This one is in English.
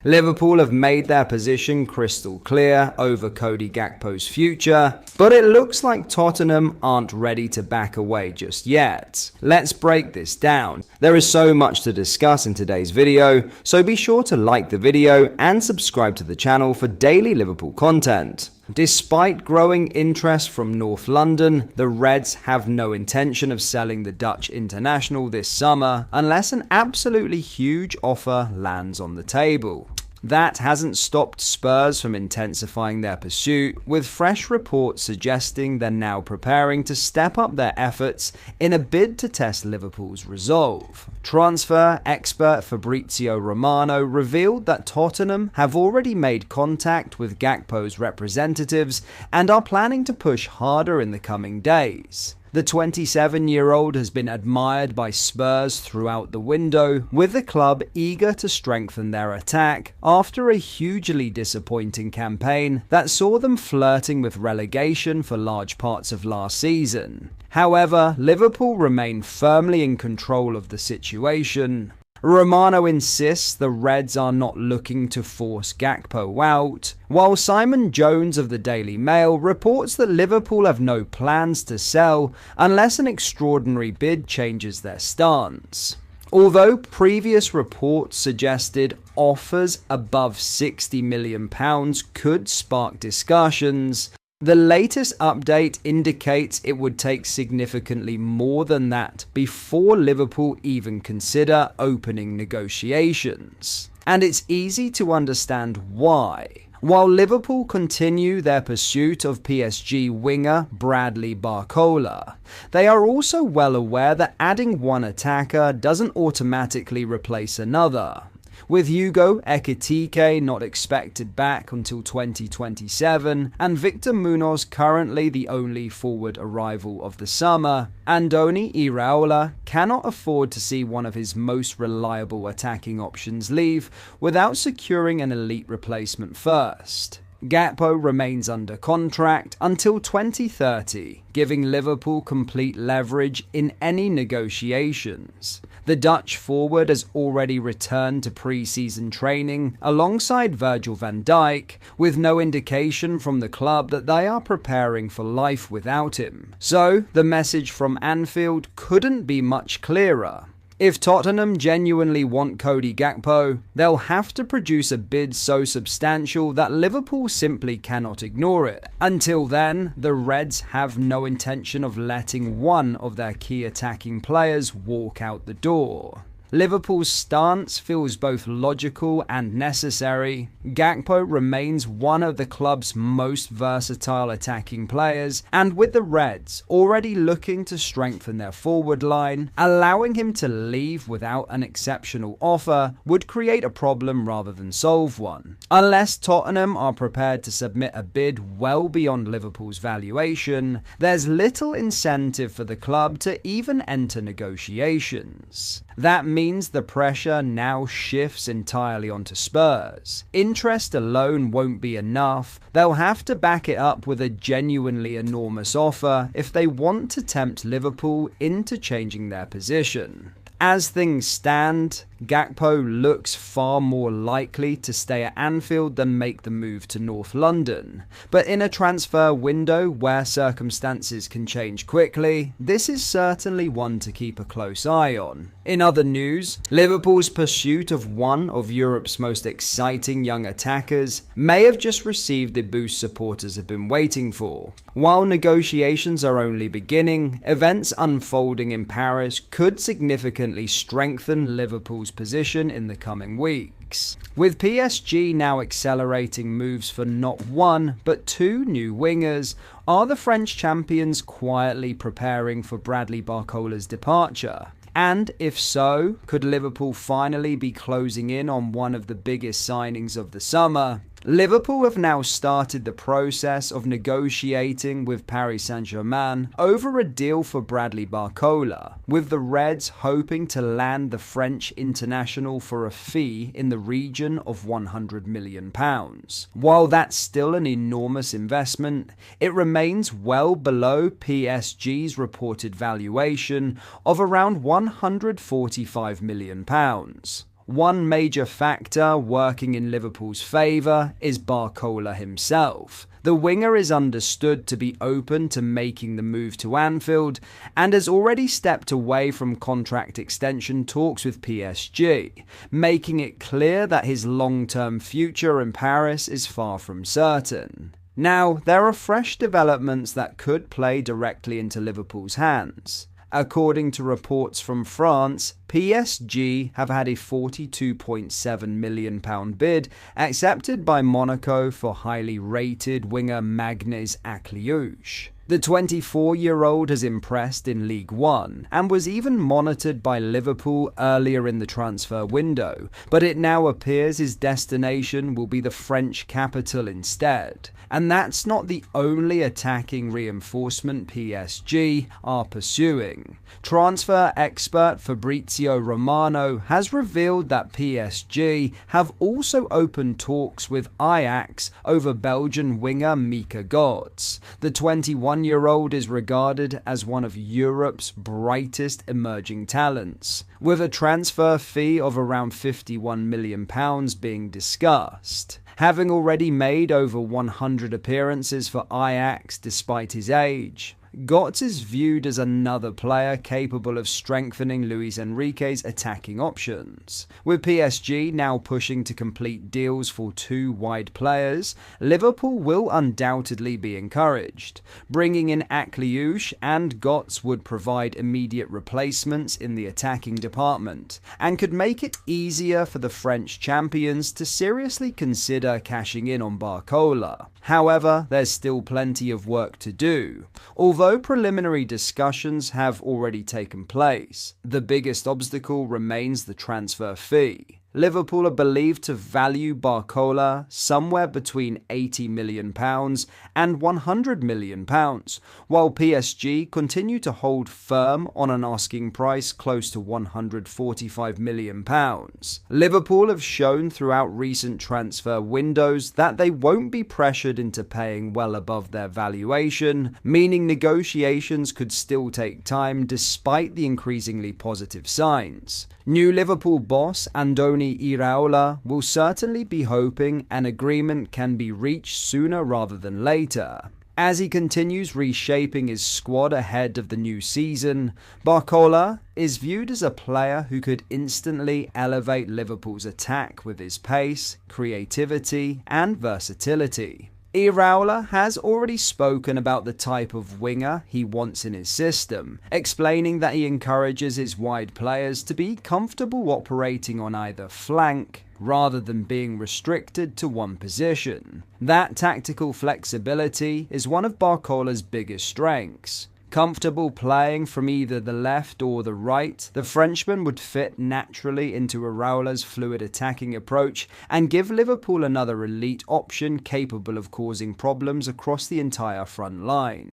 Liverpool have made their position crystal clear over Cody Gakpo's future, but it looks like Tottenham aren't ready to back away just yet. Let's break this down. There is so much to discuss in today's video, so be sure to like the video and subscribe to the channel for daily Liverpool content. Despite growing interest from North London, the Reds have no intention of selling the Dutch international this summer unless an absolutely huge offer lands on the table. That hasn't stopped Spurs from intensifying their pursuit, with fresh reports suggesting they're now preparing to step up their efforts in a bid to test Liverpool's resolve. Transfer expert Fabrizio Romano revealed that Tottenham have already made contact with Gakpo's representatives and are planning to push harder in the coming days. The 27-year-old has been admired by Spurs throughout the window, with the club eager to strengthen their attack after a hugely disappointing campaign that saw them flirting with relegation for large parts of last season. However, Liverpool remain firmly in control of the situation. Romano insists the Reds are not looking to force Gakpo out, while Simon Jones of the Daily Mail reports that Liverpool have no plans to sell unless an extraordinary bid changes their stance. Although previous reports suggested offers above £60 million could spark discussions, the latest update indicates it would take significantly more than that before Liverpool even consider opening negotiations. And it's easy to understand why. While Liverpool continue their pursuit of PSG winger Bradley Barcola, they are also well aware that adding one attacker doesn't automatically replace another. With Hugo Ekitike not expected back until 2027 and Victor Munoz currently the only forward arrival of the summer, Andoni Iraola cannot afford to see one of his most reliable attacking options leave without securing an elite replacement first. Gakpo remains under contract until 2030, giving Liverpool complete leverage in any negotiations. The Dutch forward has already returned to pre-season training alongside Virgil van Dijk, with no indication from the club that they are preparing for life without him. So, the message from Anfield couldn't be much clearer. If Tottenham genuinely want Cody Gakpo, they'll have to produce a bid so substantial that Liverpool simply cannot ignore it. Until then, the Reds have no intention of letting one of their key attacking players walk out the door. Liverpool's stance feels both logical and necessary. Gakpo remains one of the club's most versatile attacking players, and with the Reds already looking to strengthen their forward line, allowing him to leave without an exceptional offer would create a problem rather than solve one. Unless Tottenham are prepared to submit a bid well beyond Liverpool's valuation, there's little incentive for the club to even enter negotiations. That means the pressure now shifts entirely onto Spurs. Interest alone won't be enough. They'll have to back it up with a genuinely enormous offer if they want to tempt Liverpool into changing their position. As things stand, Gakpo looks far more likely to stay at Anfield than make the move to North London. But in a transfer window where circumstances can change quickly, this is certainly one to keep a close eye on. In other news, Liverpool's pursuit of one of Europe's most exciting young attackers may have just received the boost supporters have been waiting for. While negotiations are only beginning, events unfolding in Paris could significantly strengthen Liverpool's position in the coming weeks. With PSG now accelerating moves for not one, but two new wingers, are the French champions quietly preparing for Bradley Barcola's departure? And if so, could Liverpool finally be closing in on one of the biggest signings of the summer? Liverpool have now started the process of negotiating with Paris Saint-Germain over a deal for Bradley Barcola, with the Reds hoping to land the French international for a fee in the region of £100 million. While that's still an enormous investment, it remains well below PSG's reported valuation of around £145 million. One major factor working in Liverpool's favour is Barcola himself. The winger is understood to be open to making the move to Anfield and has already stepped away from contract extension talks with PSG, making it clear that his long-term future in Paris is far from certain. Now, there are fresh developments that could play directly into Liverpool's hands. According to reports from France, PSG have had a £42.7 million bid accepted by Monaco for highly rated winger Magnus Akliouche. The 24-year-old has impressed in League One and was even monitored by Liverpool earlier in the transfer window, but it now appears his destination will be the French capital instead. And that's not the only attacking reinforcement PSG are pursuing. Transfer expert Fabrizio Romano has revealed that PSG have also opened talks with Ajax over Belgian winger Mika Götze. The 21-year-old is regarded as one of Europe's brightest emerging talents, with a transfer fee of around £51 million being discussed. Having already made over 100 appearances for Ajax despite his age, Götze is viewed as another player capable of strengthening Luis Enrique's attacking options. With PSG now pushing to complete deals for two wide players, Liverpool will undoubtedly be encouraged. Bringing in Akliouche and Götze would provide immediate replacements in the attacking department, and could make it easier for the French champions to seriously consider cashing in on Barcola. However, there's still plenty of work to do. Although preliminary discussions have already taken place, the biggest obstacle remains the transfer fee. Liverpool are believed to value Barcola somewhere between £80 million and £100 million, while PSG continue to hold firm on an asking price close to £145 million. Liverpool have shown throughout recent transfer windows that they won't be pressured into paying well above their valuation, meaning negotiations could still take time despite the increasingly positive signs. New Liverpool boss Andoni Iraola will certainly be hoping an agreement can be reached sooner rather than later. As he continues reshaping his squad ahead of the new season, Barcola is viewed as a player who could instantly elevate Liverpool's attack with his pace, creativity, and versatility. Iraola has already spoken about the type of winger he wants in his system, explaining that he encourages his wide players to be comfortable operating on either flank rather than being restricted to one position. That tactical flexibility is one of Barcola's biggest strengths. Comfortable playing from either the left or the right, the Frenchman would fit naturally into Iraola's fluid attacking approach and give Liverpool another elite option capable of causing problems across the entire front line.